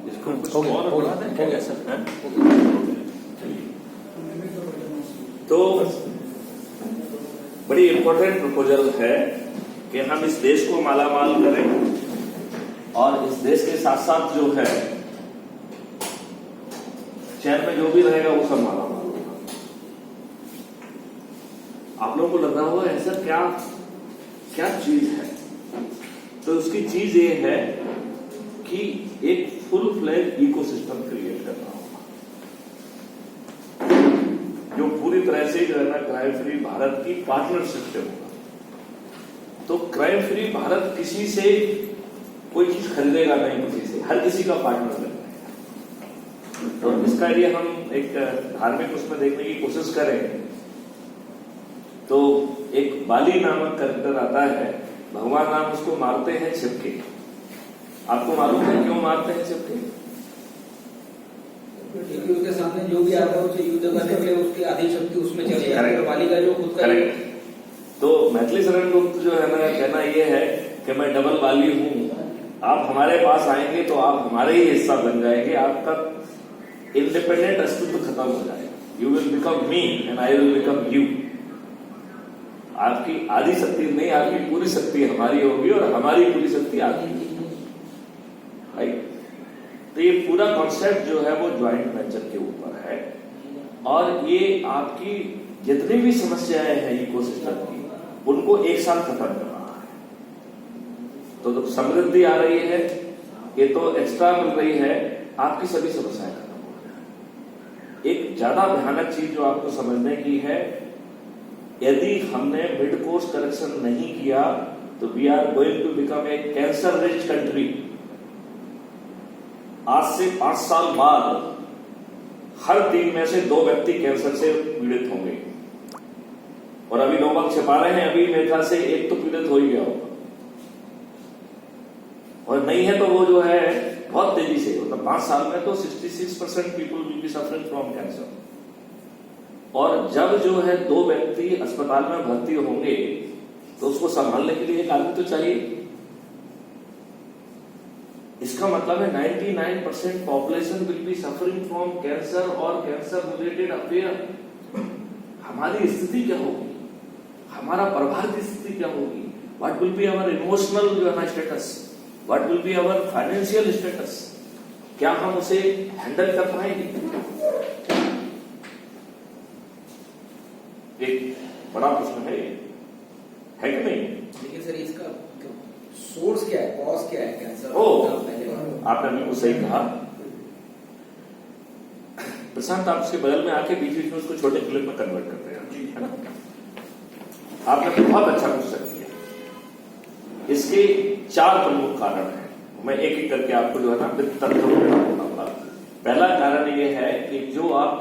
इसको हो गया सर। तो बड़ी इंपॉर्टेंट प्रपोजल है कि हम इस देश को मालामाल करें और इस देश के साथ साथ जो है शहर में जो भी रहेगा वो सब मालामाल होगा। आप लोगों को लग रहा होगा ऐसा क्या क्या चीज है, तो उसकी चीज ये है कि एक फुल फ्लैग इकोसिस्टम क्रिएट करना होगा जो पूरी तरह से जो है ना क्राइम फ्री भारत की पार्टनरशिप से होगा। तो क्राइम फ्री भारत किसी से कोई चीज खरीदेगा नहीं, किसी से, हर किसी का पार्टनर बन जाएगा। तो इसका लिए हम एक धार्मिक उसमें देखने की कोशिश करें तो एक बाली नामक कैरेक्टर आता है, भगवान राम उसको मारते हैं छिपके। आपको मालूम है क्यों मारते हैं छिपके? क्योंकि उसके सामने जो भी आता है उसे युद्ध करने के लिए उसकी आधी शक्ति उसमें चली जाती है। बाली का जो खुद का तो मैथिली शरण गुप्त जो है ना कहना ये है कि मैं डबल बाली हूं, आप हमारे पास आएंगे तो आप हमारे ही हिस्सा बन जाएंगे, आपका इंडिपेंडेंट अस्तित्व खत्म हो जाएगा। You will become me and I will become you. आपकी आधी शक्ति नहीं, आपकी पूरी शक्ति हमारी होगी और हमारी पूरी शक्ति आपकी। राइट? तो ये पूरा कॉन्सेप्ट जो है वो ज्वाइंट वेंचर के ऊपर है और ये आपकी जितनी भी समस्याएं हैं इकोसिस्टम की उनको एक साथ खत्म कर रहा है। तो समृद्धि आ रही है, ये तो एक्स्ट्रा मिल रही है, आपकी सभी समस्याएं खत्म हो रही है। एक ज्यादा भयानक चीज जो आपको समझने की है, यदि हमने मिड कोर्स करेक्शन नहीं किया तो we are going to become a cancer rich country. आज से 5 साल बाद हर 3 में से 2 व्यक्ति कैंसर से पीड़ित होंगे और अभी लोग छिपा रहे हैं, अभी मेरे ख्याल से एक तो पीड़ित हो ही गया होगा और नहीं है तो वो जो है बहुत तेजी से, मतलब 5 साल में तो 66% people will be suffering from cancer. और जब जो है 2 व्यक्ति अस्पताल में भर्ती होंगे तो उसको संभालने के लिए एक आदमी तो चाहिए। इसका मतलब है 99% population will be suffering from cancer और कैंसर रिलेटेड अफेयर। हमारी स्थिति क्या होगी, हमारा परिवार की स्थिति क्या होगी, what will be our emotional जो है ना status, what will be our financial status, क्या हम उसे हैंडल कर पाएंगे? एक बड़ा प्रश्न है कि नहीं? लेकिन सर इसका सोर्स क्या है, कॉज क्या है कैंसर? आपने बिल्कुल सही कहा प्रशांत, आप उसके बगल में आके बीच बीच में उसको छोटे क्लिप में कन्वर्ट करते हैं, है ना? आपने बहुत अच्छा क्वेश्चन किया। इसके 4 प्रमुख कारण हैं, मैं एक एक करके आपको जो है ना तथ्यों में बताऊंगा। पहला कारण यह है कि जो आप